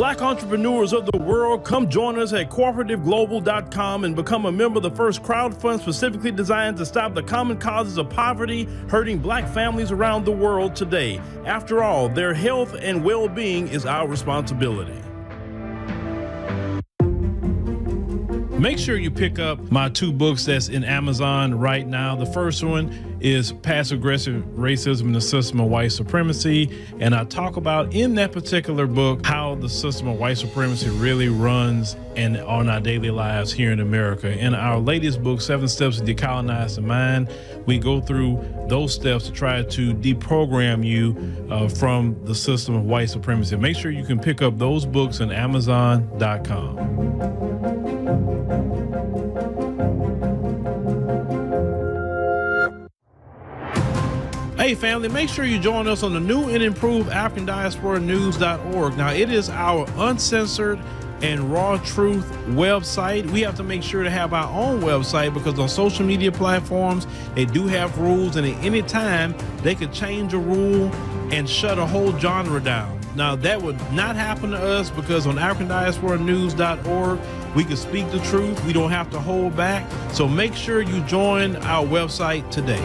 Black entrepreneurs of the world, come join us at cooperativeglobal.com and become a member of the first crowdfund specifically designed to stop the common causes of poverty hurting Black families around the world today. After all, their health and well-being is our responsibility. Make sure you pick up my 2 books that's in Amazon right now. The first one is Passive-Aggressive Racism and the System of White Supremacy. And I talk about in that particular book how the system of white supremacy really runs on our daily lives here in America. In our latest book, 7 Steps to Decolonize the Mind, we go through those steps to try to deprogram you from the system of white supremacy. Make sure you can pick up those books on Amazon.com. Hey family, make sure you join us on the new and improved AfricanDiasporaNews.org. Now, it is our uncensored and raw truth website. We have to make sure to have our own website because on social media platforms, they do have rules, and at any time they could change a rule and shut a whole genre down. Now, that would not happen to us because on AfricanDiasporaNews.org, we can speak the truth. We don't have to hold back. So make sure you join our website today.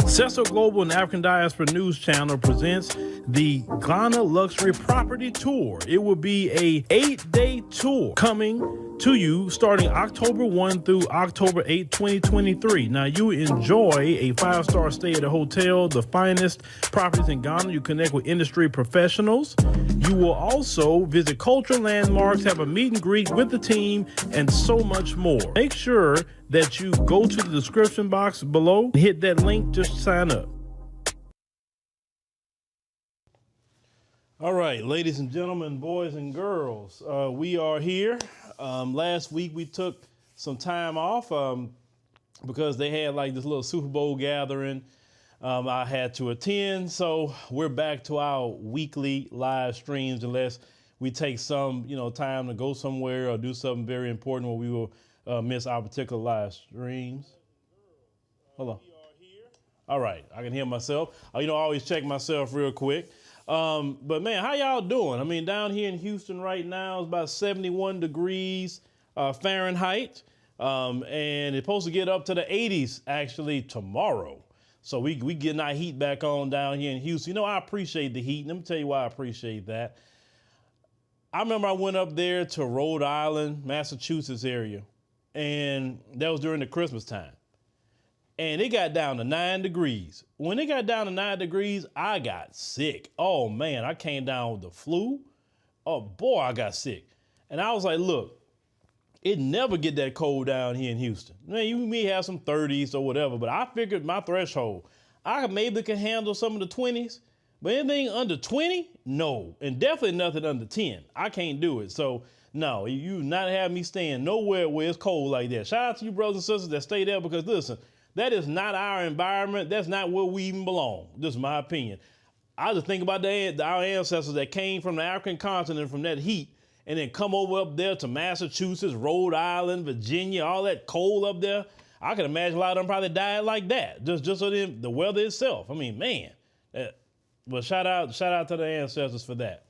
Cecil Global and African Diaspora News Channel presents the Ghana Luxury Property Tour. It will be a 8-day tour coming to you starting October 1 through October 8, 2023. Now, you enjoy a 5-star stay at a hotel, the finest properties in Ghana. You connect with industry professionals. You will also visit cultural landmarks, have a meet and greet with the team, and so much more. Make sure that you go to the description box below and hit that link just to sign up. All right, ladies and gentlemen, boys and girls, we are here. Last week we took some time off because they had like this little Super Bowl gathering I had to attend. So we're back to our weekly live streams unless we take some, time to go somewhere or do something very important where we will miss our particular live streams. Hold on. All right, I can hear myself. I always check myself real quick. But man, how y'all doing? I mean, down here in Houston right now, it's about 71 degrees Fahrenheit. And it's supposed to get up to the 80s actually tomorrow. So we getting our heat back on down here in Houston. I appreciate the heat. Let me tell you why I appreciate that. I remember I went up there to Rhode Island, Massachusetts area, and that was during the Christmas time. And it got down to 9 degrees. When it got down to 9 degrees, I got sick. Oh man, I came down with the flu. Oh boy, I got sick. And I was like, look, it never get that cold down here in Houston. Man, you may have some 30s or whatever, but I figured my threshold, I maybe can handle some of the 20s, but anything under 20, no. And definitely nothing under 10. I can't do it. So no, you not have me staying nowhere where it's cold like that. Shout out to you brothers and sisters that stay there because listen, that is not our environment. That's not where we even belong. This is my opinion. I just think about our ancestors that came from the African continent from that heat and then come over up there to Massachusetts, Rhode Island, Virginia, all that cold up there. I can imagine a lot of them probably died like that, just so the weather itself. I mean, man. But shout out to the ancestors for that.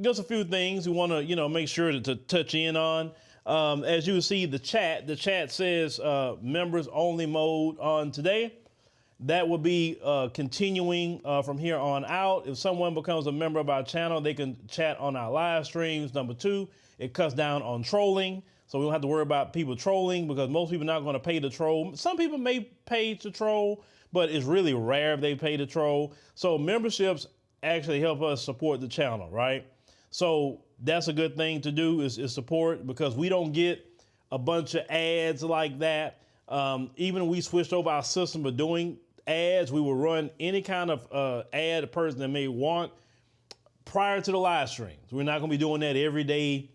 Just a few things we want to, make sure to touch in on. As you see the chat says members only mode on today. That will be continuing from here on out. If someone becomes a member of our channel, they can chat on our live streams. Number 2, it cuts down on trolling. So we don't have to worry about people trolling because most people are not going to pay to troll. Some people may pay to troll, but it's really rare if they pay to troll. So memberships actually help us support the channel, right? So that's a good thing to do is support because we don't get a bunch of ads like that. Even when we switched over our system of doing ads, we will run any kind of ad a person that may want prior to the live streams. We're not going to be doing that every day.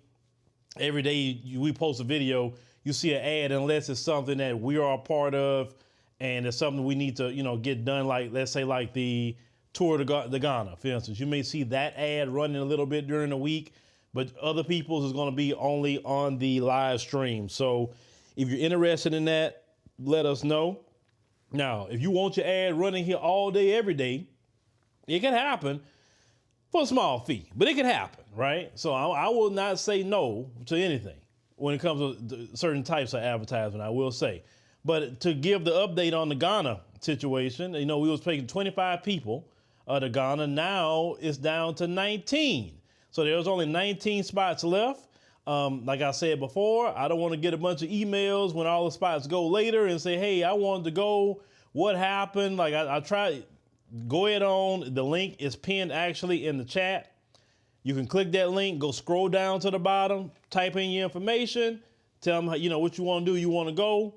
Every day we post a video, you see an ad unless it's something that we are a part of and it's something we need to, get done. Like, let's say like the tour to Ghana, for instance. You may see that ad running a little bit during the week, but other people's is going to be only on the live stream. So if you're interested in that, let us know. Now, if you want your ad running here all day, every day, It can happen for a small fee, but it can happen, right? So I will not say no to anything when it comes to certain types of advertisement, I will say. But to give the update on the Ghana situation, we was taking 25 people to Ghana. Now it's down to 19. So there's only 19 spots left. Like I said before, I don't want to get a bunch of emails when all the spots go later and say, hey, I wanted to go. What happened? Like I tried. Go ahead on. The link is pinned actually in the chat. You can click that link, go scroll down to the bottom, type in your information, tell them what you want to do, you want to go,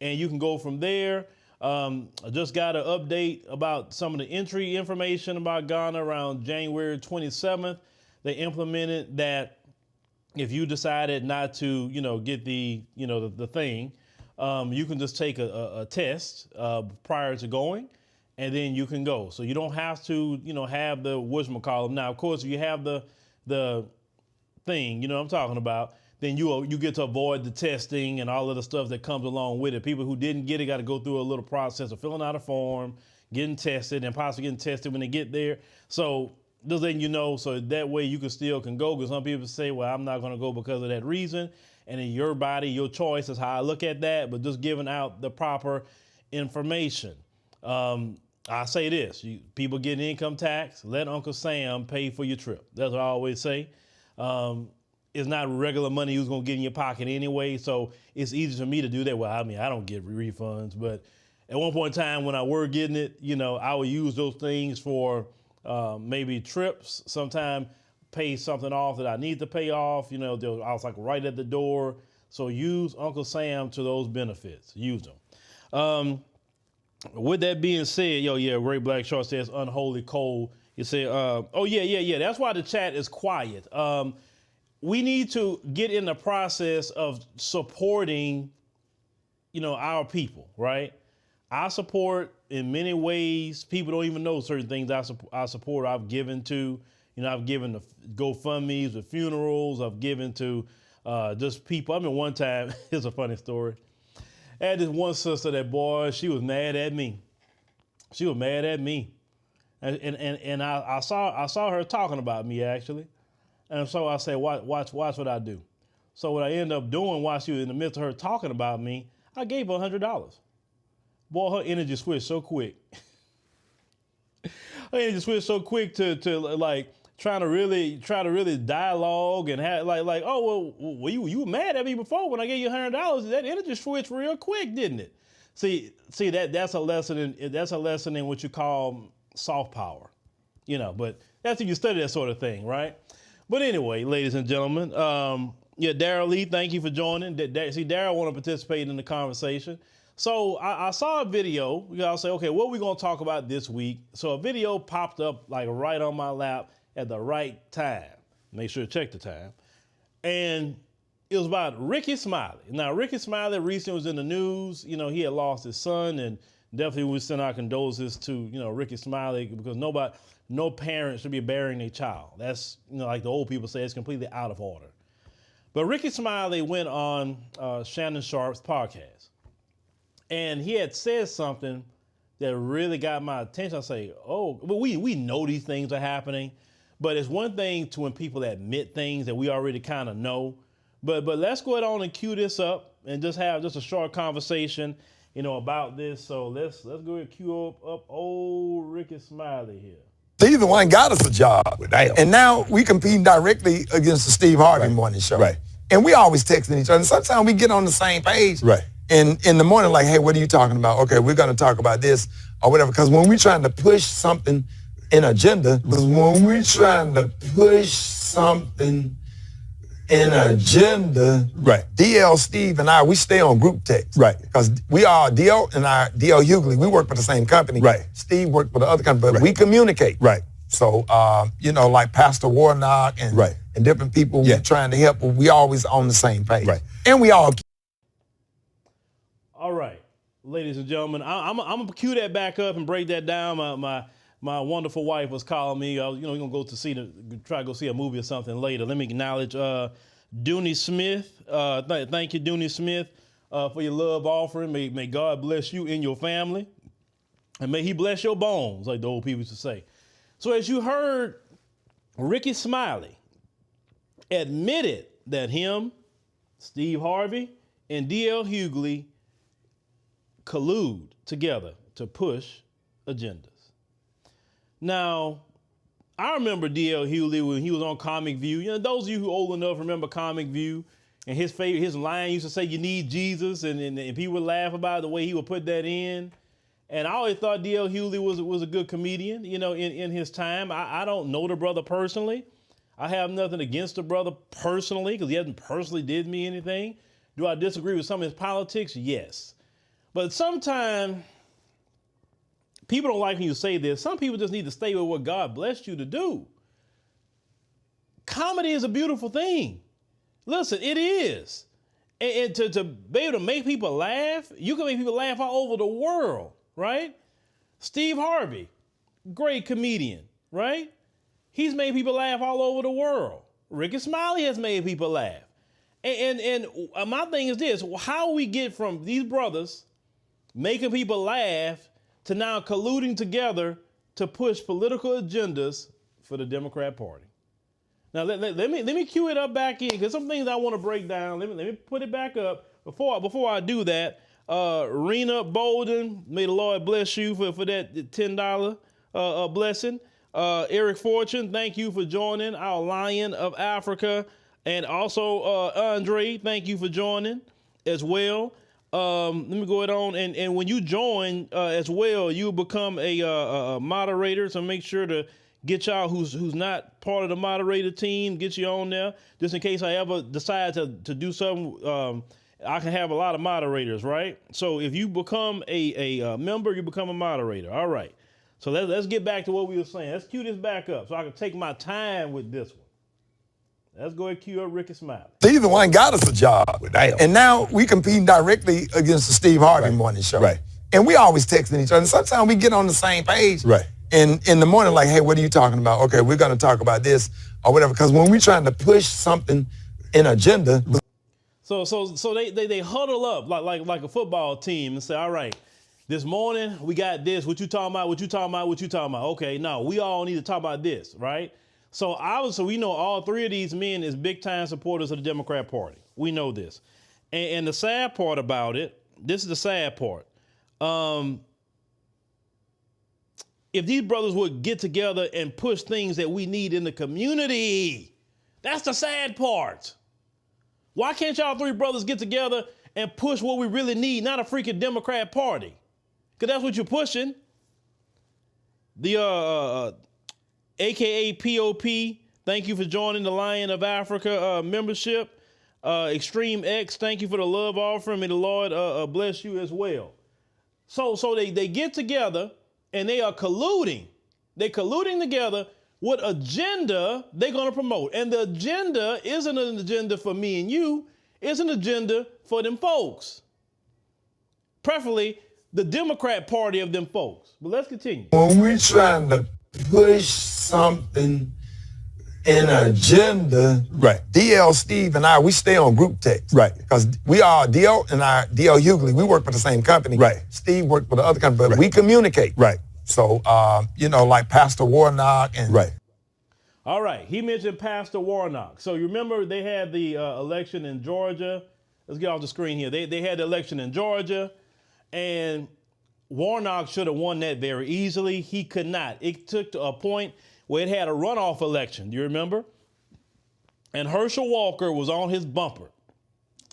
and you can go from there. I just got an update about some of the entry information about Ghana around January 27th. They implemented that if you decided not to, get the thing, you can just take a test prior to going, and then you can go. So you don't have to, have the whatchamacallit. Now, of course, if you have the thing, what I'm talking about, then you get to avoid the testing and all of the stuff that comes along with it. People who didn't get it got to go through a little process of filling out a form, getting tested, and possibly getting tested when they get there. So just letting you know, so that way you can go, because some people say, well, I'm not going to go because of that reason. And in your body, your choice is how I look at that, but just giving out the proper information. I say this, people getting income tax, let Uncle Sam pay for your trip. That's what I always say. It's not regular money who's going to get in your pocket anyway, so it's easy for me to do that. Well, I don't get refunds, but at one point in time when I were getting it, I would use those things for maybe trips, sometime pay something off that I need to pay off. I was like right at the door. So use Uncle Sam to those benefits. Use them. With that being said, Ray Black Short says unholy cold. You say, yeah. That's why the chat is quiet. We need to get in the process of supporting, our people, right? I support in many ways. People don't even know certain things I support. I've given to, I've given to GoFundMe's with funerals. I've given to just people. I mean, one time, here's a funny story. I had this one sister that, boy, she was mad at me. She was mad at me. And I saw her talking about me, actually. And so I said, watch what I do. So what I ended up doing while she was in the midst of her talking about me, I gave her $100. Boy, her energy switched so quick. Her energy switched so quick to like trying to really dialogue and have like oh well you were mad at me before when I gave you $100. That energy switched real quick, didn't it? See that's a lesson in what you call soft power, But that's if you study that sort of thing, right? But anyway, ladies and gentlemen, Daryl Lee, thank you for joining. See, Daryl want to participate in the conversation. So I saw a video. I'll say, okay, what are we going to talk about this week? So a video popped up like right on my lap at the right time. Make sure to check the time. And it was about Rickey Smiley. Now, Rickey Smiley recently was in the news. He had lost his son, and definitely we send our condolences to, Rickey Smiley, because no parent should be burying their child. That's, like the old people say, it's completely out of order. But Rickey Smiley went on Shannon Sharpe's podcast, and he had said something that really got my attention. I say, but we know these things are happening, but it's one thing to when people admit things that we already kind of know. But let's go ahead on and cue this up and just have a short conversation, about this. So let's go ahead and cue up old Rickey Smiley here. Steve the one got us a job. Damn. And now we competing directly against the Steve Harvey morning show. Right. And we always texting each other. And sometimes we get on the same page. Right. And in the morning, like, hey, what are you talking about? Okay, we're going to talk about this or whatever. Because when we're trying to push something in agenda, right. D.L, Steve, and I, we stay on group text. Right. Because we are D.L. and D.L. Hughley. We work for the same company. Right. Steve worked for the other company, but right. we communicate. Right. So, like Pastor Warnock and, right. and different people we're trying to help, we always on the same page. Right. And we all. All right, ladies and gentlemen, I'm going to cue that back up and break that down. My wonderful wife was calling me. We're going to try to go see a movie or something later. Let me acknowledge Dooney Smith. Thank you, Dooney Smith, for your love offering. May God bless you and your family. And may he bless your bones, like the old people used to say. So as you heard, Rickey Smiley admitted that him, Steve Harvey, and D.L. Hughley collude together to push agendas. Now, I remember D.L. Hughley when he was on Comic View. You know, those of you who are old enough remember Comic View, and his line used to say, "You need Jesus," and people would laugh about the way he would put that in. And I always thought D.L. Hughley was a good comedian, you know, in his time. I don't know the brother personally. I have nothing against the brother personally because he hasn't personally did me anything. Do I disagree with some of his politics? Yes. But sometimes people don't like when you say this. Some people just need to stay with what God blessed you to do. Comedy is a beautiful thing. Listen, it is. And to be able to make people laugh, you can make people laugh all over the world, right? Steve Harvey, great comedian, right? He's made people laugh all over the world. Rickey Smiley has made people laugh. And my thing is this: how we get from these brothers making people laugh to now colluding together to push political agendas for the Democrat Party. Now let me cue it up back in because some things I want to break down. Let me put it back up before I do that. Rena Bolden, may the Lord bless you for that $10 blessing. Eric Fortune, thank you for joining our Lion of Africa. And also, Andre, thank you for joining as well. Let me go ahead on. And when you join as well, you become a moderator. So make sure to get y'all who's not part of the moderator team, get you on there. Just in case I ever decide to do something, I can have a lot of moderators, right? So if you become a member, you become a moderator. All right. So let's get back to what we were saying. Let's cue this back up so I can take my time with this one. Let's go ahead and cue up Rickey Smiley. Steve the one got us a job. And now we competing directly against the Steve Harvey morning show. Right. And we always texting each other. Sometimes we get on the same page. Right. And in the morning, like, hey, what are you talking about? Okay, we're going to talk about this or whatever. Because when we're trying to push something in agenda. So they huddle up like a football team and say, all right, this morning we got this. What you talking about? What you talking about? What you talking about? Okay, no, we all need to talk about this, right? So obviously we know all three of these men is big time supporters of the Democrat Party. We know this. And the sad part about it, this is the sad part. If these brothers would get together and push things that we need in the community, that's the sad part. Why can't y'all three brothers get together and push what we really need, not a freaking Democrat Party? Because that's what you're pushing. The AKA POP, thank you for joining the Lion of Africa membership. Extreme X, thank you for the love offering. May the Lord bless you as well. So they get together and they are colluding. They're colluding together what agenda they're going to promote. And the agenda isn't an agenda for me and you. It's an agenda for them folks. Preferably the Democrat Party of them folks. But let's continue. When we're trying to push something in agenda, right? DL, Steve, and I, we stay on group text. Right. Because we are DL and I, DL Hughley, we work for the same company. Right. Steve worked for the other company, but right. we communicate. Right. So, like Pastor Warnock and... Right. All right. He mentioned Pastor Warnock. So you remember they had the election in Georgia. Let's get off the screen here. They had the election in Georgia, and Warnock should have won that very easily. He could not. It took to a point where it had a runoff election. Do you remember? And Herschel Walker was on his bumper,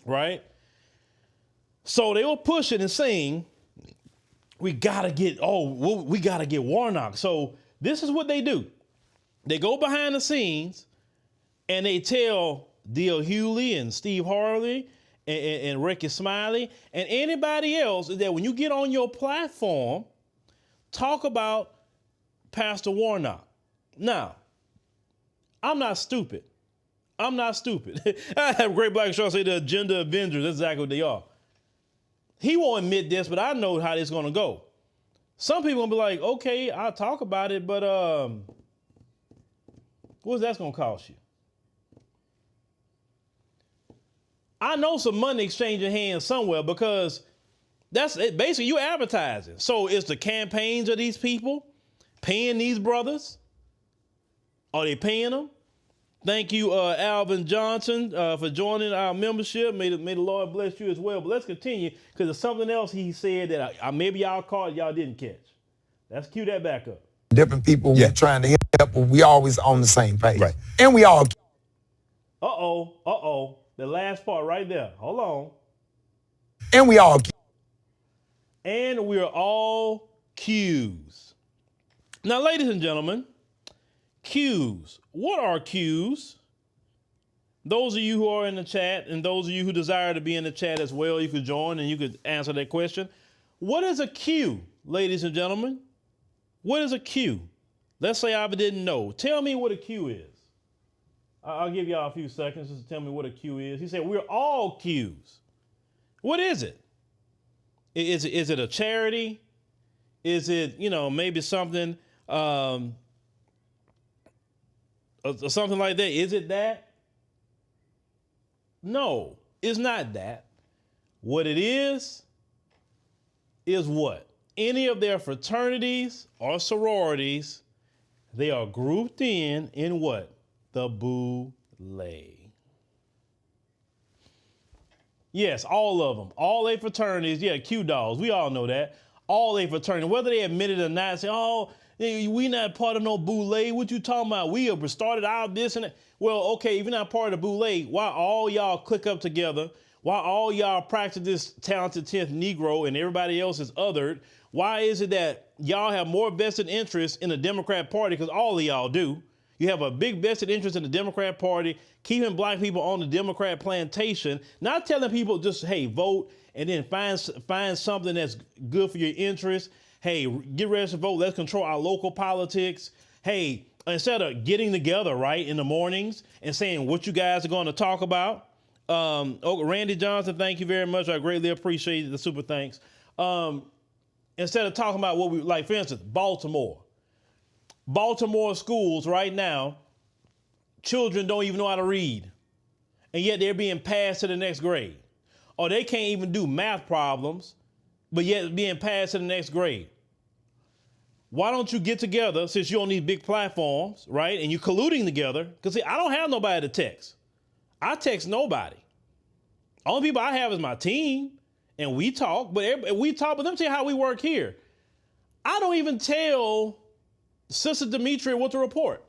right? So they were pushing and saying, we gotta get Warnock. So this is what they do. They go behind the scenes and they tell D.L. Hughley and Steve Harvey and Rickey Smiley and anybody else that when you get on your platform, talk about Pastor Warnock. Now, I'm not stupid. I have Great Black Shark say the agenda avengers. That's exactly what they are. He won't admit this, but I know how this is going to go. Some people will be like, okay, I'll talk about it, but what's that going to cost you? I know some money exchanging hands somewhere because that's it. Basically you advertising. So it's the campaigns of these people paying these brothers Are they paying them? Thank you, Alvin Johnson, for joining our membership. May the Lord bless you as well. But let's continue, because there's something else he said that maybe y'all caught, y'all didn't catch. Let's cue that back up. Different people we're trying to help, but we always on the same page. Right. And we all. The last part right there. Hold on. And we all. And we're all Qs. Now, ladies and gentlemen, Qs. What are Qs? Those of you who are in the chat and those of you who desire to be in the chat as well, you could join and you could answer that question. What is a Q, ladies and gentlemen? What is a Q? Let's say I didn't know. Tell me what a Q is. I'll give y'all a few seconds just to tell me what a Q is. He said, we're all Qs. What is it? Is it a charity? Is it, maybe something, something like that? Is it that? No, it's not that. What it is what? Any of their fraternities or sororities, they are grouped in what? The boule. Yes, all of them. All they fraternities, Q dolls. We all know that. All they fraternities, whether they admit it or not, say, oh, we not part of no boule. What you talking about? We have started out this and that. Well, okay, if you're not part of the boule, why all y'all click up together? Why all y'all practice this talented 10th Negro and everybody else is othered? Why is it that y'all have more vested interest in the Democrat Party? Because all of y'all do. You have a big vested interest in the Democrat Party, keeping black people on the Democrat plantation, not telling people just, hey, vote and then find something that's good for your interest. Hey, get ready to vote. Let's control our local politics. Hey, instead of getting together, right, in the mornings and saying what you guys are going to talk about. Randy Johnson, thank you very much. I greatly appreciate the super thanks. Instead of talking about what we like, for instance, Baltimore schools right now, children don't even know how to read, and yet they're being passed to the next grade. Or they can't even do math problems, but yet being passed to the next grade. Why don't you get together, since you're on these big platforms, right, and you're colluding together? Because see, I don't have nobody to text. I text nobody. Only people I have is my team, and we talk, but let me tell you how we work here. I don't even tell Sister Demetria what to report.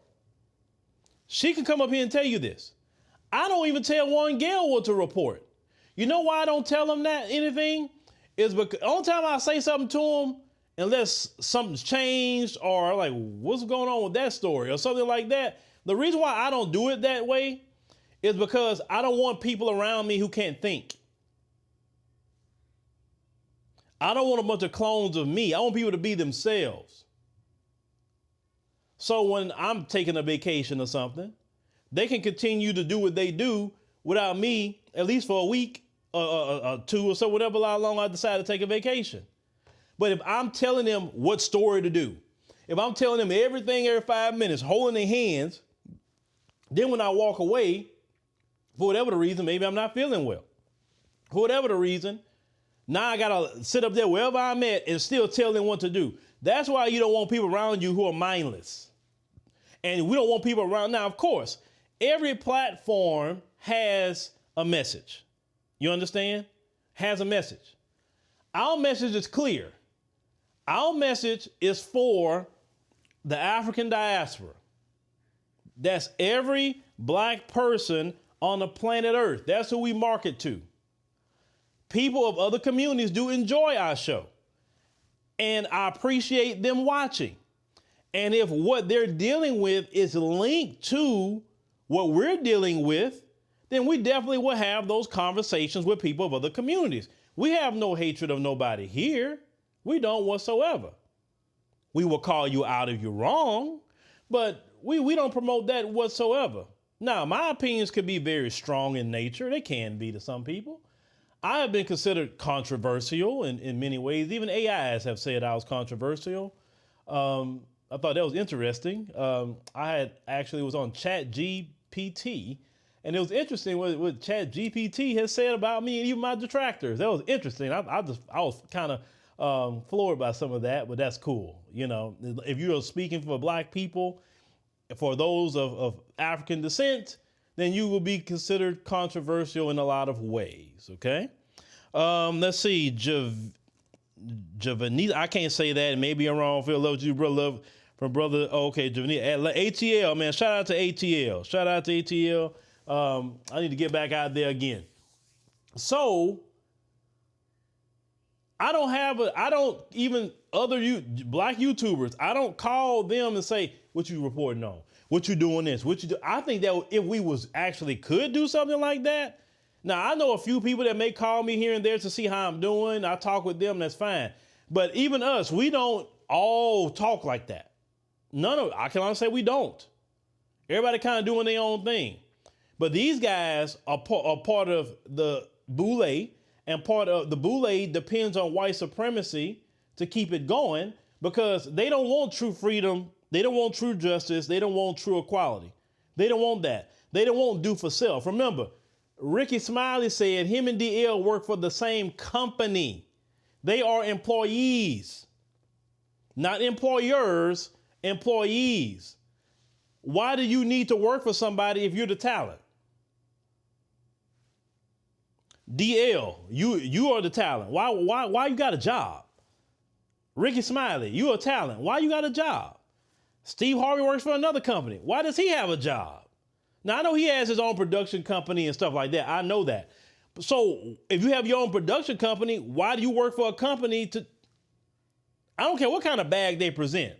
She can come up here and tell you this. I don't even tell Warren Gale what to report. You know why I don't tell him anything? Is because the only time I say something to him, unless something's changed or like, what's going on with that story or something like that. The reason why I don't do it that way is because I don't want people around me who can't think. I don't want a bunch of clones of me. I want people to be themselves. So when I'm taking a vacation or something, they can continue to do what they do without me, at least for a week or two or so, whatever long I decide to take a vacation. But if I'm telling them what story to do, if I'm telling them everything every 5 minutes, holding their hands, then when I walk away, for whatever the reason, maybe I'm not feeling well. For whatever the reason, now I gotta sit up there wherever I'm at and still tell them what to do. That's why you don't want people around you who are mindless. And we don't want people around. Now, of course, every platform has a message. You understand? Has a message. Our message is clear. Our message is for the African diaspora. That's every black person on the planet Earth. That's who we market to. People of other communities do enjoy our show, and I appreciate them watching. And if what they're dealing with is linked to what we're dealing with, then we definitely will have those conversations with people of other communities. We have no hatred of nobody here. We don't whatsoever. We will call you out if you're wrong, but we don't promote that whatsoever. Now, my opinions could be very strong in nature. They can be to some people. I have been considered controversial in many ways. Even AIs have said I was controversial. I thought that was interesting. I was on ChatGPT, and it was interesting what ChatGPT has said about me and even my detractors. That was interesting. I was kind of floored by some of that, but that's cool. You know, if you're speaking for black people for those of African descent, then you will be considered controversial in a lot of ways, okay? Let's see, Javanese, I can't say that. Maybe I'm wrong. Feel love to you, brother. Love from brother. Oh, okay, Javanese. ATL, man. Shout out to ATL. Shout out to ATL. I need to get back out there again. So, I don't even other black YouTubers, I don't call them and say, what you reporting on? What you doing this? What you do? I think that if we could do something like that. Now, I know a few people that may call me here and there to see how I'm doing. I talk with them, that's fine. But even us, we don't all talk like that. I can honestly say we don't. Everybody kind of doing their own thing. But these guys are part of the boule, and part of the boule depends on white supremacy to keep it going, because they don't want true freedom. They don't want true justice. They don't want true equality. They don't want that. They don't want do for self. Remember, Rickey Smiley said him and D.L. work for the same company. They are employees, not employers, employees. Why do you need to work for somebody if you're the talent? D.L., you are the talent. Why you got a job? Rickey Smiley, you a talent. Why you got a job? Steve Harvey works for another company. Why does he have a job? Now, I know he has his own production company and stuff like that. I know that. So if you have your own production company, why do you work for a company I don't care what kind of bag they present.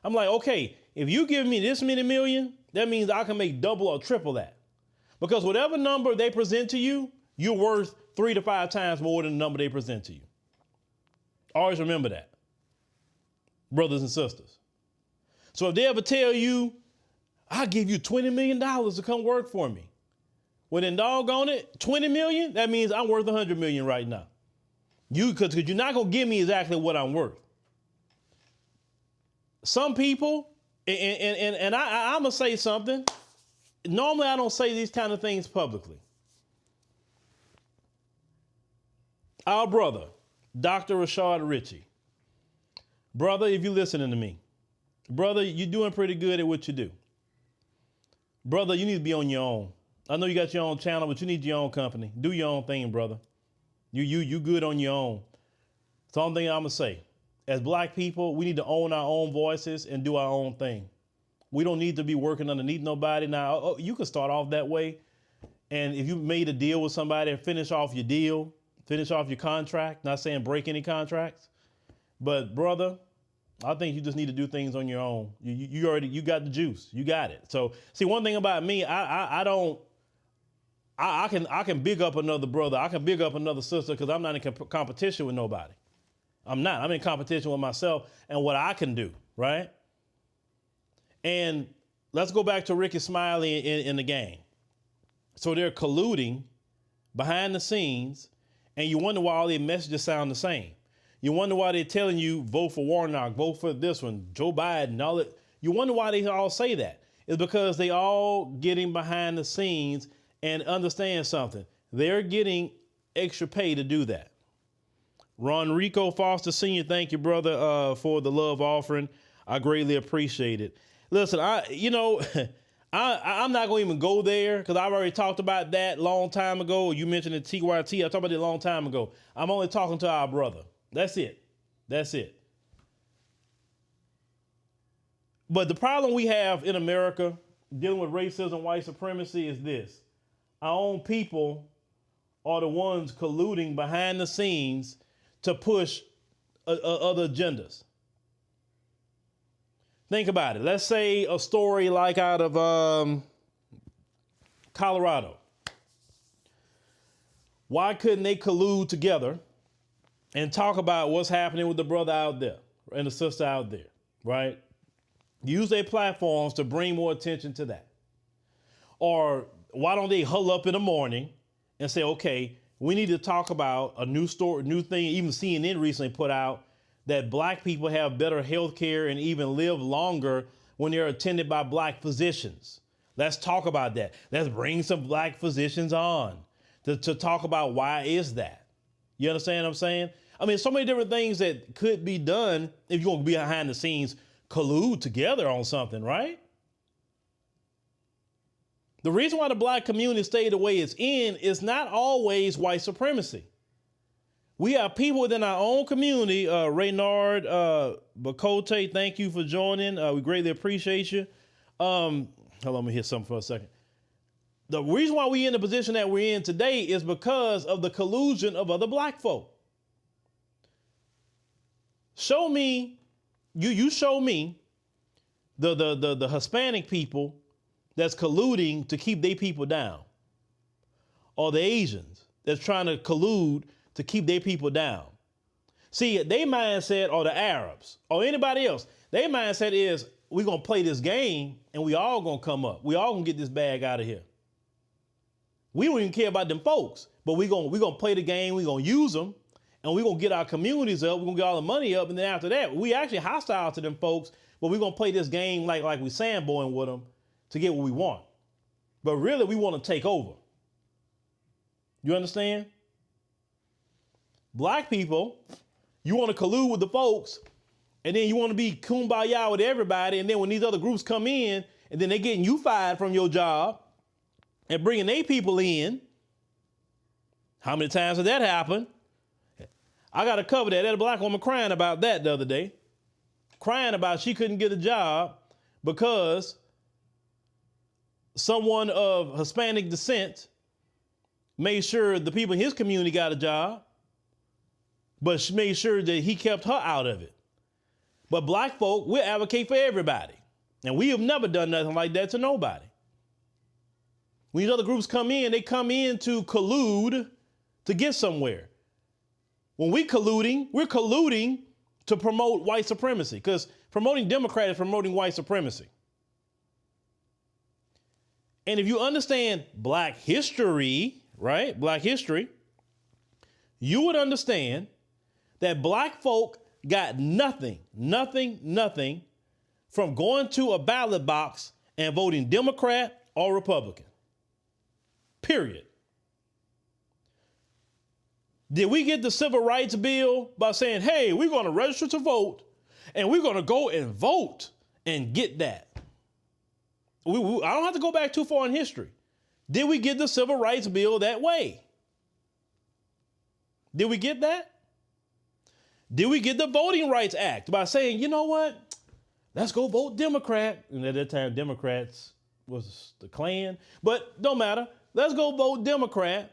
I'm like, okay, if you give me this many million, that means I can make double or triple that. Because whatever number they present to you, you're worth 3 to 5 times more than the number they present to you. Always remember that, brothers and sisters. So if they ever tell you, I'll give you $20 million to come work for me. Well, then doggone it, 20 million, that means I'm worth 100 million right now. Because you're not going to give me exactly what I'm worth. Some people, and I'm going to say something. Normally, I don't say these kind of things publicly. Our brother, Dr. Rashad Ritchie. Brother, if you're listening to me, brother, you're doing pretty good at what you do. Brother, you need to be on your own. I know you got your own channel, but you need your own company. Do your own thing, brother. You good on your own. It's the only thing I'm going to say. As black people, we need to own our own voices and do our own thing. We don't need to be working underneath nobody. Now, you can start off that way. And if you made a deal with somebody, finish off your deal, finish off your contract. Not saying break any contracts. But, brother, I think you just need to do things on your own. You got the juice. You got it. So, see, one thing about me, I can big up another brother. I can big up another sister because I'm not in competition with nobody. I'm not. I'm in competition with myself and what I can do, right? And let's go back to Rickey Smiley in the gang. So they're colluding behind the scenes, and you wonder why all their messages sound the same. You wonder why they're telling you, vote for Warnock, vote for this one, Joe Biden, all that. You wonder why they all say that. It's because they all getting behind the scenes and understand something. They're getting extra pay to do that. Ron Rico Foster Sr., thank you, brother, for the love offering. I greatly appreciate it. Listen, I'm not going to even go there because I've already talked about that long time ago. You mentioned the TYT. I talked about it a long time ago. I'm only talking to our brother. That's it. That's it. But the problem we have in America dealing with racism, white supremacy is this. Our own people are the ones colluding behind the scenes to push other agendas. Think about it. Let's say a story like out of Colorado. Why couldn't they collude together and talk about what's happening with the brother out there and the sister out there, right? Use their platforms to bring more attention to that. Or why don't they huddle up in the morning and say, okay, we need to talk about a new story, new thing. Even CNN recently put out that black people have better health care and even live longer when they're attended by black physicians. Let's talk about that. Let's bring some black physicians on to talk about why is that. You understand what I'm saying? I mean, so many different things that could be done if you want to be behind the scenes, collude together on something, right? The reason why the black community stayed the way it's in is not always white supremacy. We have people within our own community. Reynard Bacote, thank you for joining. We greatly appreciate you. Hold on, let me hit something for a second. The reason why we're in the position that we're in today is because of the collusion of other black folk. Show me, you show me the Hispanic people that's colluding to keep their people down, or the Asians that's trying to collude to keep their people down. See, their mindset, or the Arabs, or anybody else, their mindset is, we're going to play this game and we all going to come up. We all going to get this bag out of here. We don't even care about them folks, but we're going to play the game, we're going to use them, and we're going to get our communities up, we're going to get all the money up, and then after that, we actually hostile to them folks, but we're going to play this game like we sandboying with them to get what we want. But really, we want to take over. You understand? Black people, you want to collude with the folks, and then you want to be kumbaya with everybody, and then when these other groups come in, and then they're getting you fired from your job and bringing their people in. How many times has that happened? I got to cover that. That black woman crying about that the other day. Crying about she couldn't get a job because someone of Hispanic descent made sure the people in his community got a job, but she made sure that he kept her out of it. But black folk, we advocate for everybody. And we have never done nothing like that to nobody. When these other groups come in, they come in to collude to get somewhere. When we're colluding to promote white supremacy, because promoting Democrat is promoting white supremacy. And if you understand black history, right, black history, you would understand that black folk got nothing from going to a ballot box and voting Democrat or Republican. Period. Did we get the civil rights bill by saying, hey, we're going to register to vote and we're going to go and vote and get that? I don't have to go back too far in history. Did we get the civil rights bill that way? Did we get that? Did we get the Voting Rights Act by saying, you know what? Let's go vote Democrat. And at that time, Democrats was the Klan. But don't matter. Let's go vote Democrat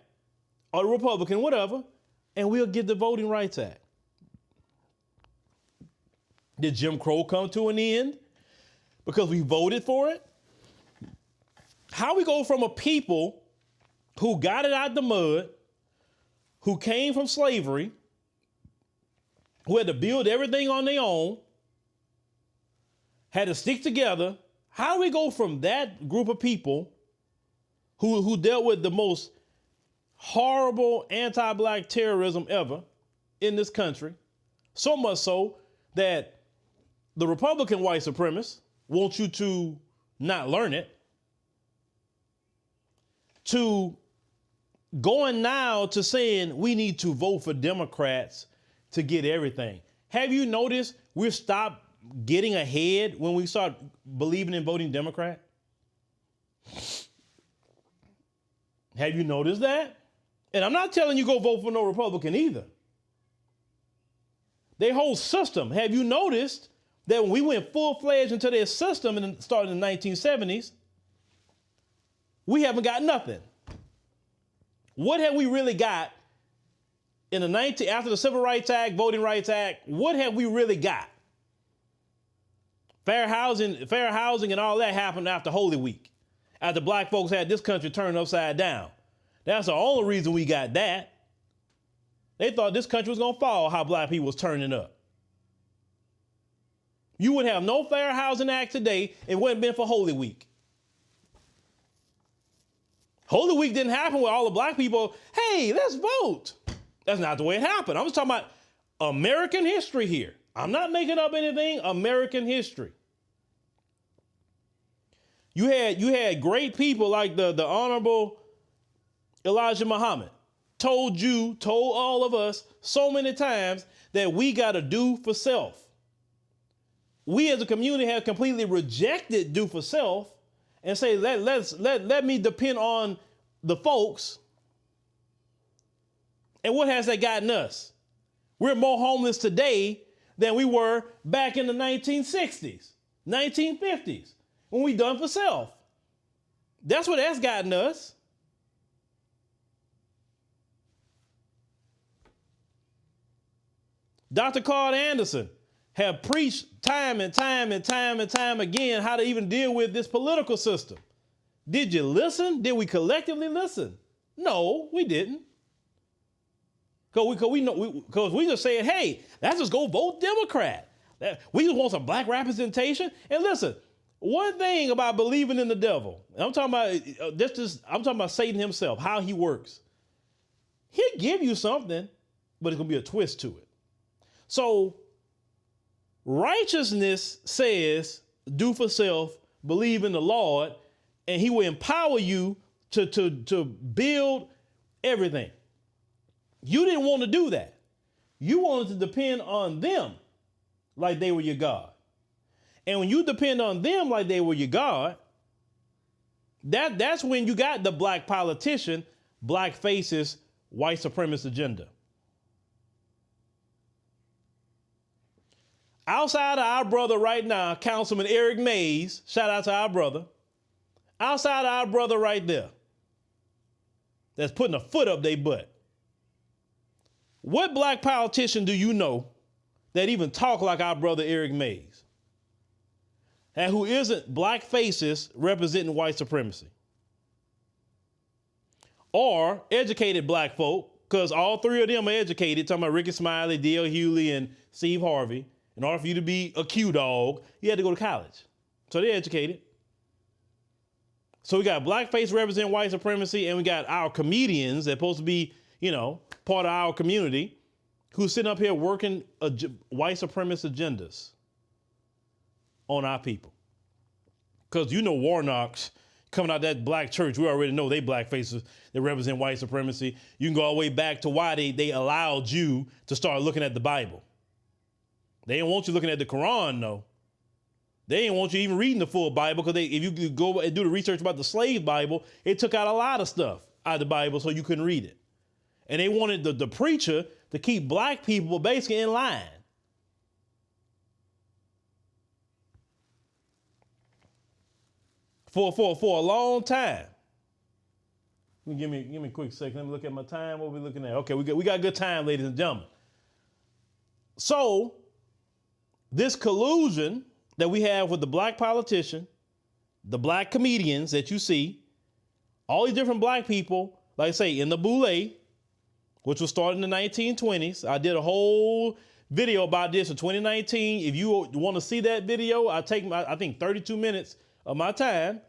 or Republican, whatever, and we'll get the Voting Rights Act. Did Jim Crow come to an end because we voted for it? How we go from a people who got it out the mud, who came from slavery, who had to build everything on their own, had to stick together. How do we go from that group of people who dealt with the most horrible anti-black terrorism ever in this country, so much so that the Republican white supremacists want you to not learn it, to going now to saying we need to vote for Democrats to get everything. Have you noticed we've stopped getting ahead when we start believing in voting Democrat? Have you noticed that? And I'm not telling you go vote for no Republican either. Their whole system. Have you noticed that when we went full-fledged into their system and started in the 1970s, we haven't got nothing. What have we really got in the after the Civil Rights Act, Voting Rights Act? What have we really got? Fair housing and all that happened after Holy Week, after black folks had this country turned upside down. That's the only reason we got that. They thought this country was going to fall, how black people was turning up. You would have no Fair Housing Act today if it wouldn't been for Holy Week. Holy Week didn't happen with all the black people, hey, let's vote. That's not the way it happened. I'm just talking about American history here. I'm not making up anything, American history. You had great people like the Honorable Elijah Muhammad told all of us so many times that we got to do for self. We as a community have completely rejected do for self, and say, let me depend on the folks. And what has that gotten us? We're more homeless today than we were back in the 1960s, 1950s, when we done for self. That's what that's gotten us. Dr. Carl Anderson have preached time and time and time and time again how to even deal with this political system. Did you listen? Did we collectively listen? No, we didn't. Because we just said, hey, let's just go vote Democrat. We just want some black representation. And listen, one thing about believing in the devil, I'm talking about Satan himself, how he works. He'll give you something, but it's going to be a twist to it. So righteousness says, do for self, believe in the Lord, and he will empower you to build everything. You didn't want to do that. You wanted to depend on them like they were your God. And when you depend on them like they were your God, that's when you got the black politician, black faces, white supremacist agenda. Outside of our brother right now, Councilman Eric Mays, shout out to our brother. Outside of our brother right there, that's putting a foot up their butt. What black politician do you know that even talk like our brother Eric Mays? And who isn't black faces representing white supremacy? Or educated black folk, because all three of them are educated, talking about Rickey Smiley, D.L. Hughley, and Steve Harvey. In order for you to be a Q dog, you had to go to college. So they're educated. So we got blackface representing white supremacy, and we got our comedians that are supposed to be, part of our community, who's sitting up here working white supremacist agendas on our people. Because Warnocks coming out that black church, we already know they black faces that represent white supremacy. You can go all the way back to why they allowed you to start looking at the Bible. They didn't want you looking at the Quran, though. They didn't want you even reading the full Bible, because if you go and do the research about the slave Bible, it took out a lot of stuff out of the Bible so you couldn't read it. And they wanted the preacher to keep black people basically in line. For a long time. Give me a quick second. Let me look at my time. What are we looking at? Okay, we got good time, ladies and gentlemen. So this collusion that we have with the black politician, the black comedians that you see, all these different black people, like I say, in the boule, which was started in the 1920s. I did a whole video about this in 2019. If you want to see that video, I think 32 minutes of my time.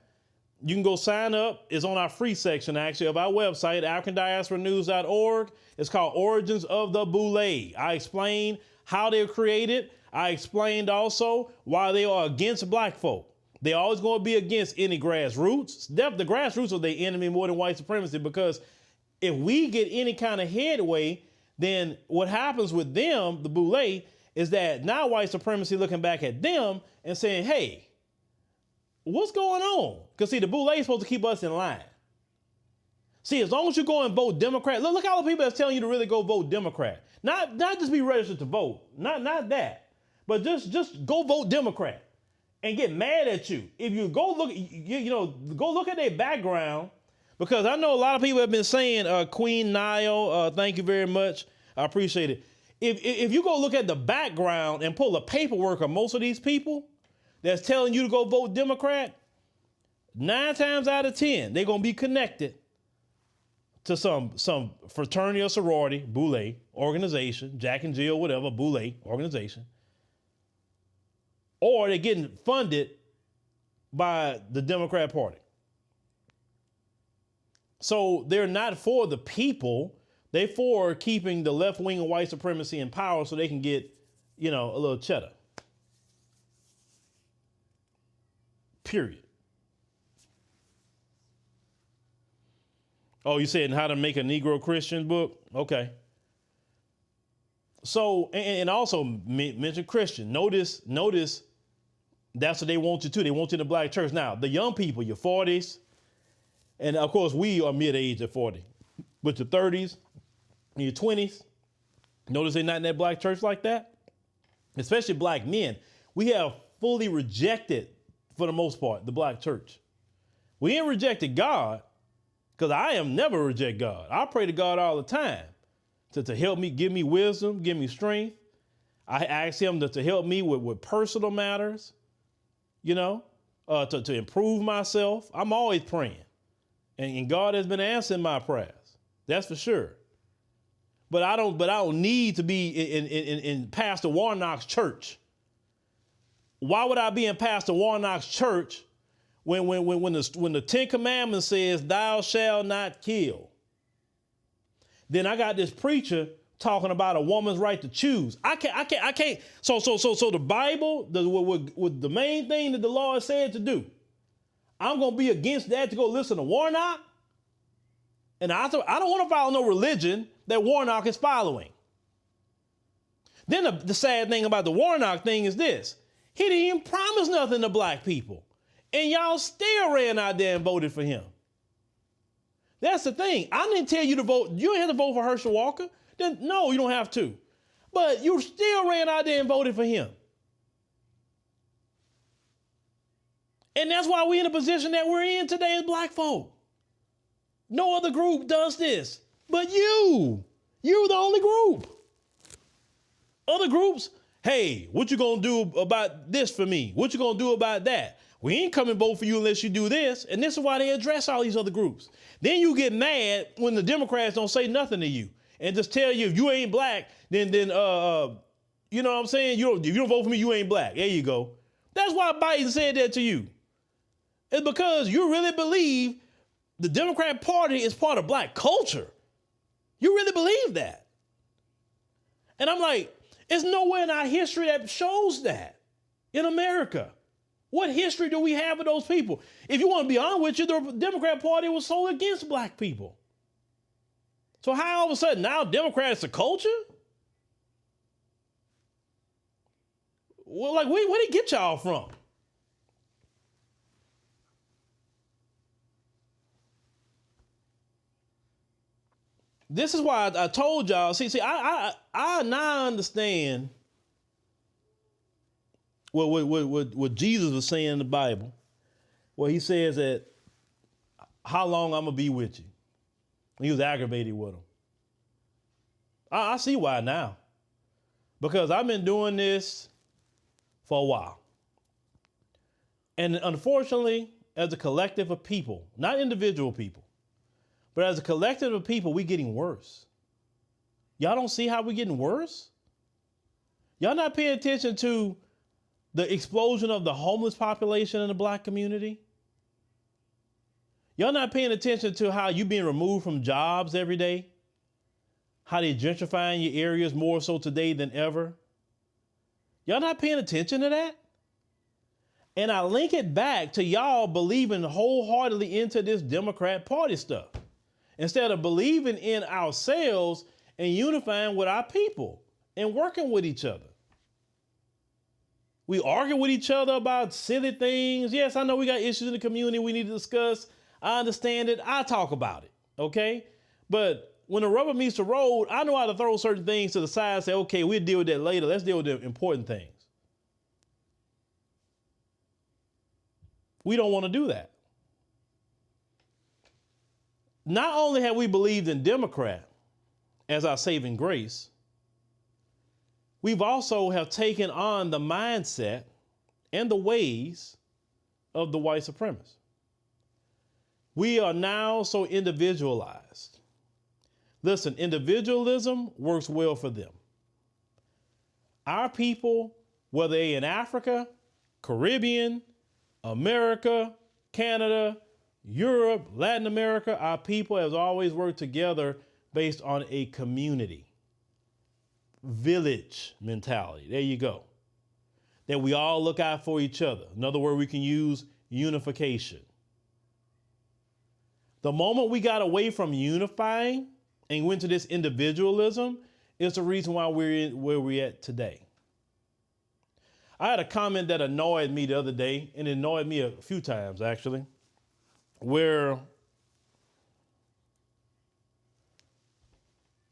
You can go sign up. It's on our free section, actually, of our website, AfricanDiasporaNews.org. It's called Origins of the Boule. I explain how they're created. I explained also why they are against black folk. They're always going to be against any grassroots. The grassroots are their enemy more than white supremacy, because if we get any kind of headway, then what happens with them, the boule, is that now white supremacy looking back at them and saying, hey, what's going on? Because see, the boule is supposed to keep us in line. See, as long as you go and vote Democrat, look at all the people that's telling you to really go vote Democrat. Not just be registered to vote, not that, but just go vote Democrat and get mad at you. If you go look, go look at their background, because I know a lot of people have been saying, Queen Nile, thank you very much. I appreciate it. If you go look at the background and pull the paperwork of most of these people that's telling you to go vote Democrat, 9 times out of 10, they're going to be connected to some fraternity or sorority, boule, organization, Jack and Jill, whatever, boule, organization. Or they're getting funded by the Democrat Party. So they're not for the people. They're for keeping the left wing of white supremacy in power so they can get, a little cheddar. Period. Oh, you said how to make a Negro Christian book? Okay. So, and also mention Christian. Notice That's what they want you to. They want you in the black church. Now, the young people, your 40s, and of course we are mid-age at 40, but your 30s and your 20s, notice they're not in that black church like that? Especially black men. We have fully rejected, for the most part, the black church. We ain't rejected God, because I am never reject God. I pray to God all the time to help me, give me wisdom, give me strength. I ask him to help me with personal matters, to improve myself. I'm always praying. And God has been answering my prayers. That's for sure. But I don't need to be in Pastor Warnock's church. Why would I be in Pastor Warnock's church when the Ten Commandments says, thou shalt not kill? Then I got this preacher talking about a woman's right to choose. I can't. So the Bible, the main thing that the Lord said to do, I'm going to be against that to go listen to Warnock? And I don't want to follow no religion that Warnock is following. Then the sad thing about the Warnock thing is this. He didn't even promise nothing to black people. And y'all still ran out there and voted for him. That's the thing. I didn't tell you to vote. You didn't have to vote for Herschel Walker. Then, no, you don't have to. But you still ran out there and voted for him. And that's why we're in the position that we're in today as black folk. No other group does this. But you're the only group. Other groups, hey, what you gonna do about this for me? What you gonna do about that? We ain't coming vote for you unless you do this. And this is why they address all these other groups. Then you get mad when the Democrats don't say nothing to you and just tell you if you ain't black, then you know what I'm saying? If you don't vote for me, you ain't black. There you go. That's why Biden said that to you. It's because you really believe the Democrat Party is part of black culture. You really believe that. And I'm like, there's nowhere in our history that shows that in America. What history do we have of those people? If you want to be honest with you, the Democrat Party was so against black people. So how all of a sudden now Democrats are culture? Well, like, where did it get y'all from? This is why I told y'all, I now understand what Jesus was saying in the Bible, where he says that how long I'm going to be with you. He was aggravated with him. I see why now. Because I've been doing this for a while. And unfortunately, as a collective of people, not individual people, but as a collective of people, we're getting worse. Y'all don't see how we're getting worse? Y'all not paying attention to the explosion of the homeless population in the black community? Y'all not paying attention to how you being removed from jobs every day? How they gentrifying your areas more so today than ever? Y'all not paying attention to that? And I link it back to y'all believing wholeheartedly into this Democrat Party stuff, instead of believing in ourselves and unifying with our people and working with each other. We argue with each other about silly things. Yes, I know we got issues in the community we need to discuss. I understand it. I talk about it, okay? But when the rubber meets the road, I know how to throw certain things to the side and say, okay, we'll deal with that later. Let's deal with the important things. We don't want to do that. Not only have we believed in Democrat as our saving grace, we've also have taken on the mindset and the ways of the white supremacists. We are now so individualized. Listen, individualism works well for them. Our people, whether they're in Africa, Caribbean, America, Canada, Europe, Latin America, our people has always worked together based on a community, village mentality. There you go. That we all look out for each other. Another word we can use, unification. The moment we got away from unifying and went to this individualism is the reason why we're in where we're at today. I had a comment that annoyed me the other day, and it annoyed me a few times actually, where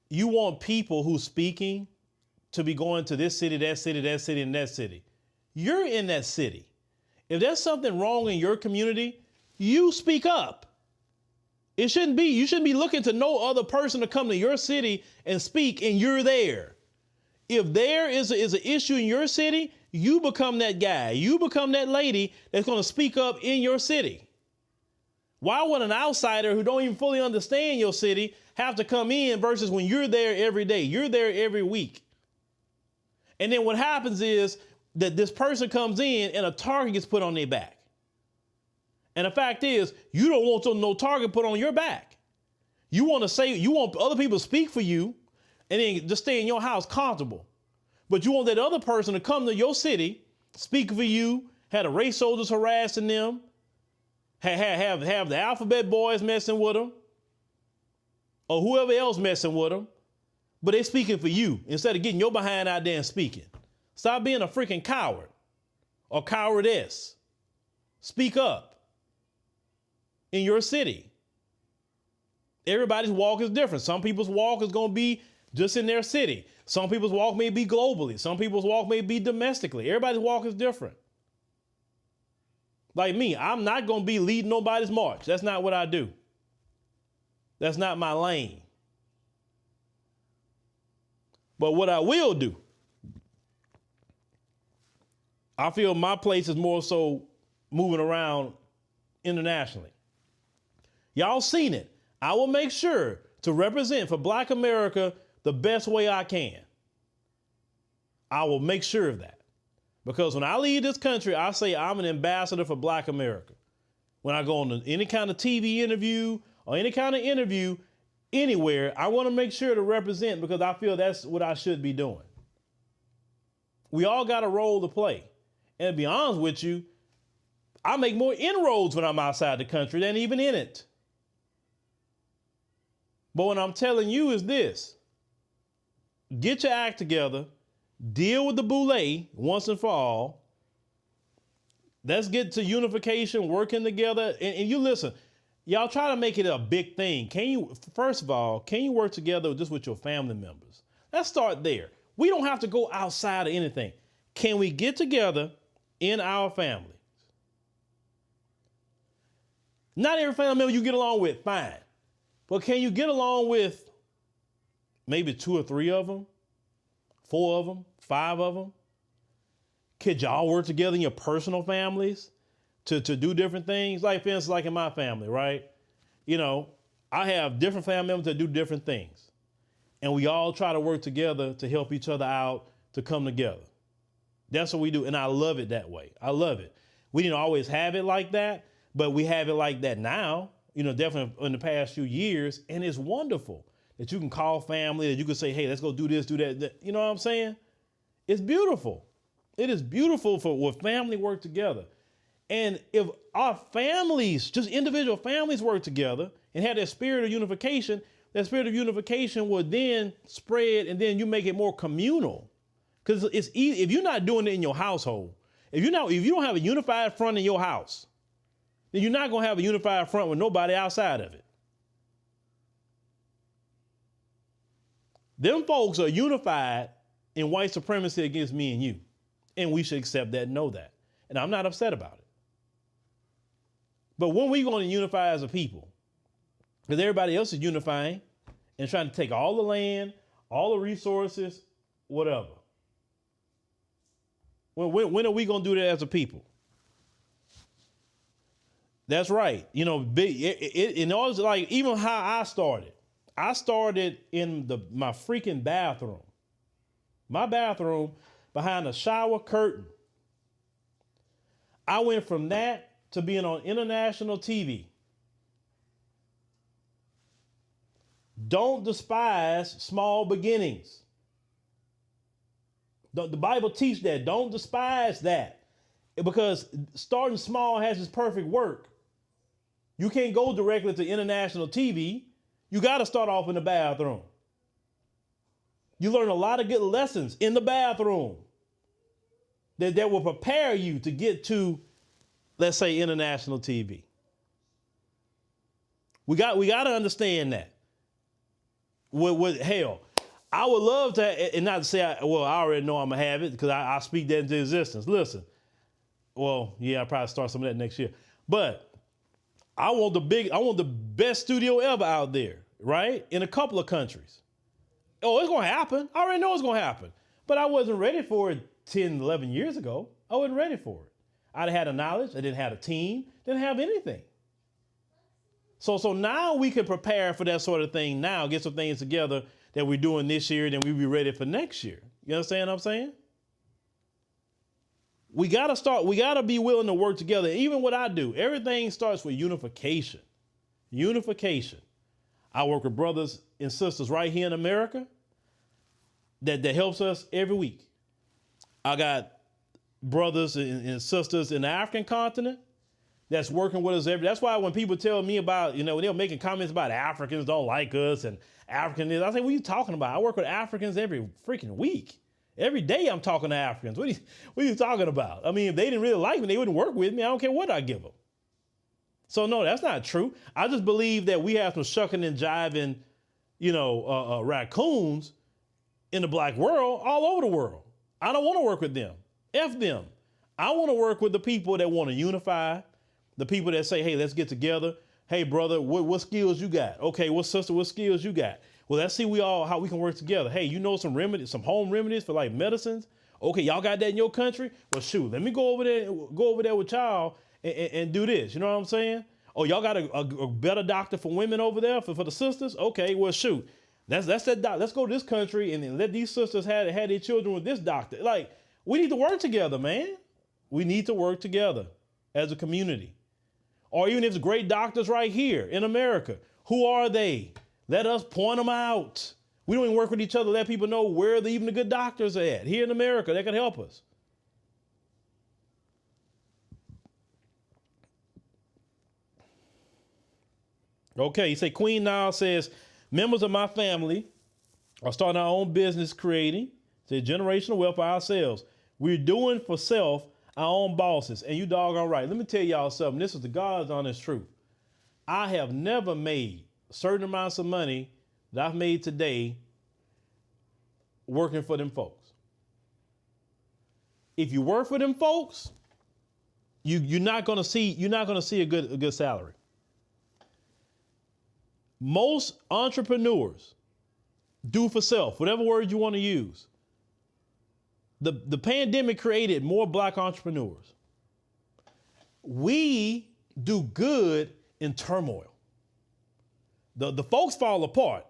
you want people who's speaking to be going to this city, that city, that city, and that city. You're in that city. If there's something wrong in your community, you speak up. You shouldn't be looking to no other person to come to your city and speak, and you're there. If there is an issue in your city, you become that guy. You become that lady that's going to speak up in your city. Why would an outsider who don't even fully understand your city have to come in versus when you're there every day, you're there every week? And then what happens is that this person comes in and a target gets put on their back. And the fact is, you don't want no target put on your back. You want other people to speak for you and then just stay in your house comfortable. But you want that other person to come to your city, speak for you, have the race soldiers harassing them, have the alphabet boys messing with them, or whoever else messing with them, but they speaking for you instead of getting your behind out there and speaking. Stop being a freaking coward or cowardess. Speak up in your city. Everybody's walk is different. Some people's walk is going to be just in their city. Some people's walk may be globally. Some people's walk may be domestically. Everybody's walk is different. Like me, I'm not going to be leading nobody's march. That's not what I do. That's not my lane. But what I will do, I feel my place is more so moving around internationally. Y'all seen it. I will make sure to represent for Black America the best way I can. I will make sure of that. Because when I leave this country, I say I'm an ambassador for Black America. When I go on any kind of TV interview or any kind of interview anywhere, I want to make sure to represent because I feel that's what I should be doing. We all got a role to play. And to be honest with you, I make more inroads when I'm outside the country than even in it. But what I'm telling you is this. Get your act together. Deal with the boule once and for all. Let's get to unification, working together. And you listen, y'all try to make it a big thing. First of all, can you work together just with your family members? Let's start there. We don't have to go outside of anything. Can we get together in our family? Not every family member you get along with, fine. But can you get along with maybe 2 or 3 of them, 4 of them, 5 of them? Could y'all work together in your personal families to do different things? Like, for instance, like in my family, right? You know, I have different family members that do different things. And we all try to work together to help each other out, to come together. That's what we do. And I love it that way. I love it. We didn't always have it like that, but we have it like that now, you know, definitely in the past few years. And it's wonderful that you can call family, that you can say, hey, let's go do this, do that. You know what I'm saying? It's beautiful. It is beautiful for when family work together. And if our families, just individual families work together and have that spirit of unification, that spirit of unification will then spread and then you make it more communal. Because it's easy, if you're not doing it in your household, if you don't have a unified front in your house, then you're not going to have a unified front with nobody outside of it. Them folks are unified in white supremacy against me and you. And we should accept that and know that. And I'm not upset about it. But when are we going to unify as a people? Because everybody else is unifying and trying to take all the land, all the resources, whatever. When are we going to do that as a people? That's right. You know, in order to, like, even how I started in my freaking bathroom. My bathroom behind a shower curtain. I went from that to being on international TV. Don't despise small beginnings. The Bible teaches that. Don't despise that. Because starting small has its perfect work. You can't go directly to international TV. You got to start off in the bathroom. You learn a lot of good lessons in the bathroom. that will prepare you to get to, let's say, international TV. We got to understand that. Hell, I would love to, and not to say, I already know I'm going to have it because I speak that into existence. Listen, well, yeah, I'll probably start some of that next year. But I want the best studio ever out there, right? In a couple of countries. Oh, it's going to happen. I already know it's going to happen. But I wasn't ready for it 10, 11 years ago. I wasn't ready for it. I didn't have the knowledge. I didn't have a team. Didn't have anything. So now we can prepare for that sort of thing now, get some things together that we're doing this year, then we'll be ready for next year. You understand what I'm saying? We got to be willing to work together. Even what I do, everything starts with unification. Unification. I work with brothers and sisters right here in America that helps us every week. I got brothers and sisters in the African continent that's working with us that's why when people tell me about, when they're making comments about Africans don't like us and Africans, I say, what are you talking about? I work with Africans every freaking week. Every day I'm talking to Africans. What are you talking about? I mean, if they didn't really like me, they wouldn't work with me. I don't care what I give them. So no, that's not true. I just believe that we have some shucking and jiving, raccoons in the black world, all over the world. I don't want to work with them. F them. I want to work with the people that want to unify, the people that say, hey, let's get together. Hey, brother, what skills you got? Okay, sister, what skills you got? Well, let's see how we can work together. Hey, you know some remedies, some home remedies for like medicines? Okay, y'all got that in your country? Well, shoot, let me go over there with y'all and do this. You know what I'm saying? Oh, y'all got a better doctor for women over there for the sisters? Okay, well, shoot. Let's go to this country and then let these sisters have their children with this doctor. Like, we need to work together, man. We need to work together as a community. Or even if it's great doctors right here in America, who are they? Let us point them out. We don't even work with each other, let people know where even the good doctors are at here in America that can help us. Okay, you say Queen Nile says, members of my family are starting our own business creating, say generational wealth for ourselves. We're doing for self our own bosses, and you doggone right. Let me tell y'all something. This is the God's honest truth. I have never made certain amounts of money that I've made today working for them folks. If you work for them folks, you're not gonna see a good salary. Most entrepreneurs do for self, whatever word you want to use. The pandemic created more black entrepreneurs. We do good in turmoil. The folks fall apart,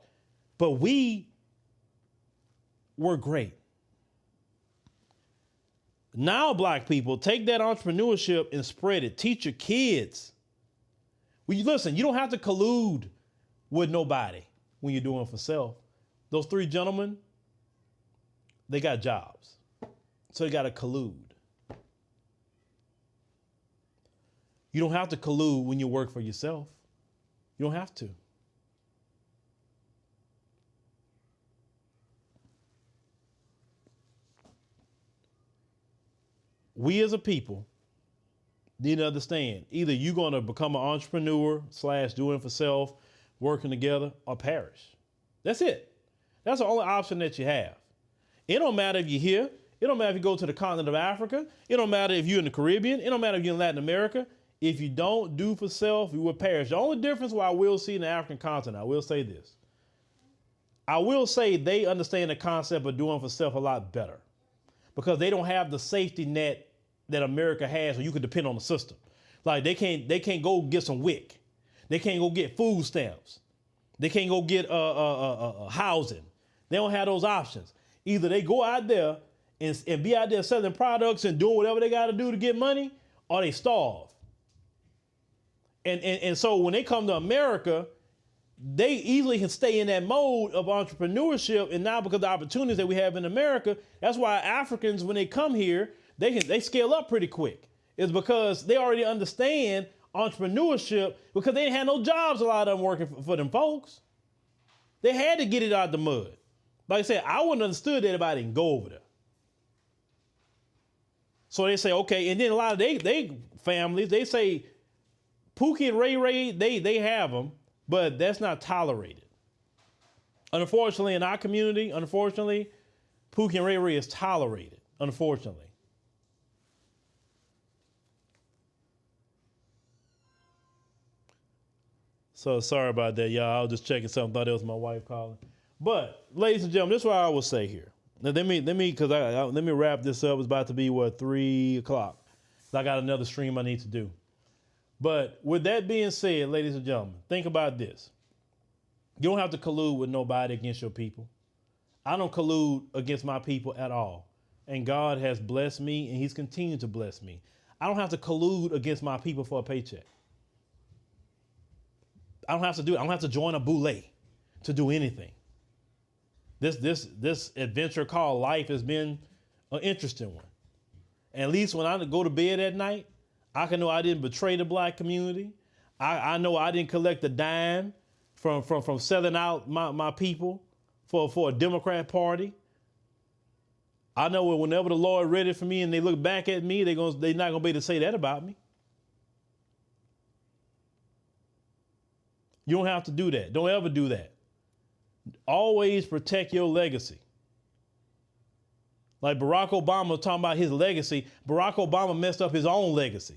but we were great. Now, black people, take that entrepreneurship and spread it. Teach your kids. Listen, you don't have to collude with nobody when you're doing for self. Those three gentlemen, they got jobs. So they got to collude. You don't have to collude when you work for yourself. You don't have to. We as a people need to understand, either you're going to become an entrepreneur / doing for self, working together, or perish. That's it. That's the only option that you have. It don't matter if you're here. It don't matter if you go to the continent of Africa. It don't matter if you're in the Caribbean. It don't matter if you're in Latin America. If you don't do for self, you will perish. The only difference what I will see in the African continent, I will say this. I will say they understand the concept of doing for self a lot better because they don't have the safety net that America has where you can depend on the system. Like they can't go get some WIC. They can't go get food stamps. They can't go get housing. They don't have those options. Either they go out there and be out there selling products and doing whatever they got to do to get money, or they starve. And so when they come to America, they easily can stay in that mode of entrepreneurship. And now because of the opportunities that we have in America, that's why Africans, when they come here, they scale up pretty quick. It's because they already understand entrepreneurship because they didn't have no jobs, a lot of them working for them folks. They had to get it out the mud. Like I said, I wouldn't have understood that if I didn't go over there. So they say, okay, and then a lot of they families, they say Pookie and Ray Ray, they have them, but that's not tolerated. Unfortunately, in our community, Pookie and Ray Ray is tolerated, unfortunately. So sorry about that, y'all. I was just checking something, thought it was my wife calling. But, ladies and gentlemen, this is what I will say here. Now, let me wrap this up. It's about to be, 3 o'clock. I got another stream I need to do. But with that being said, ladies and gentlemen, think about this. You don't have to collude with nobody against your people. I don't collude against my people at all. And God has blessed me, and he's continued to bless me. I don't have to collude against my people for a paycheck. I don't have to do it. I don't have to join a boule to do anything. This adventure called life has been an interesting one. And at least when I go to bed at night, I can know I didn't betray the black community. I know I didn't collect a dime from selling out my people for a Democrat party. I know whenever the Lord read it for me and they look back at me, they're not gonna be able to say that about me. You don't have to do that. Don't ever do that. Always protect your legacy. Like Barack Obama talking about his legacy, Barack Obama messed up his own legacy.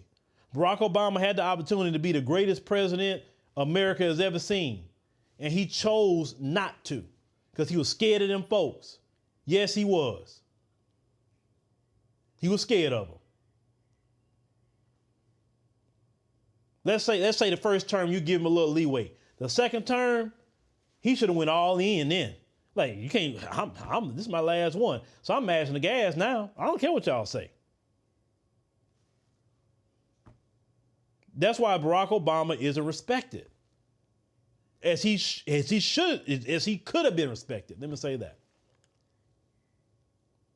Barack Obama had the opportunity to be the greatest president America has ever seen. And he chose not to because he was scared of them folks. Yes, he was. He was scared of them. Let's say the first term you give him a little leeway. The second term, he should have went all in then. Like, you can't, this is my last one. So I'm mashing the gas now. I don't care what y'all say. That's why Barack Obama isn't respected. As he could have been respected. Let me say that.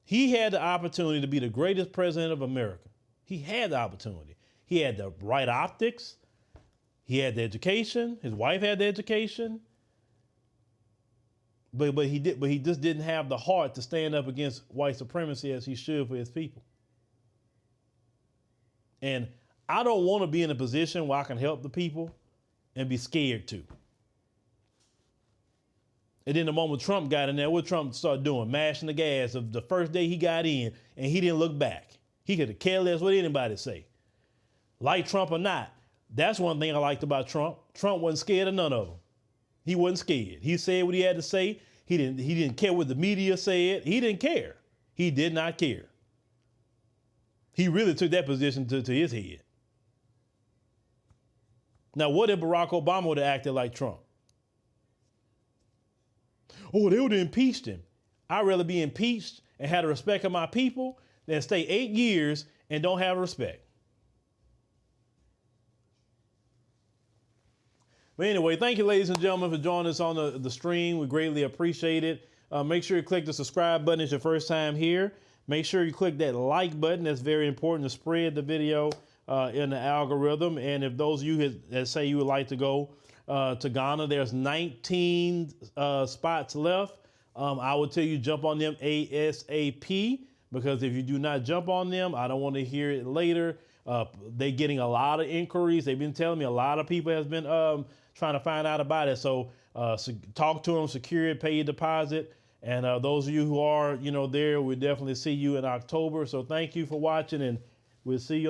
He had the opportunity to be the greatest president of America. He had the opportunity. He had the right optics. He had the education. His wife had the education. But he just didn't have the heart to stand up against white supremacy as he should for his people. And I don't want to be in a position where I can help the people and be scared to. And then the moment Trump got in there, what Trump started doing? Mashing the gas of the first day he got in, and he didn't look back. He could have cared less what anybody say. Like Trump or not, that's one thing I liked about Trump. Trump wasn't scared of none of them. He wasn't scared. He said what he had to say. He didn't care what the media said. He didn't care. He did not care. He really took that position to his head. Now, what if Barack Obama would have acted like Trump? Oh, they would have impeached him. I'd rather be impeached and have the respect of my people than stay 8 years and don't have respect. But anyway, thank you, ladies and gentlemen, for joining us on the stream. We greatly appreciate it. Make sure you click the subscribe button if it's your first time here. Make sure you click that like button. That's very important to spread the video in the algorithm. And if those of you that say you would like to go to Ghana, there's 19 spots left. I would tell you jump on them ASAP, because if you do not jump on them, I don't want to hear it later. They're getting a lot of inquiries. They've been telling me a lot of people has been trying to find out about it. So talk to them, secure it, pay your deposit. And those of you who are, there, we'll definitely see you in October. So thank you for watching, and we'll see you on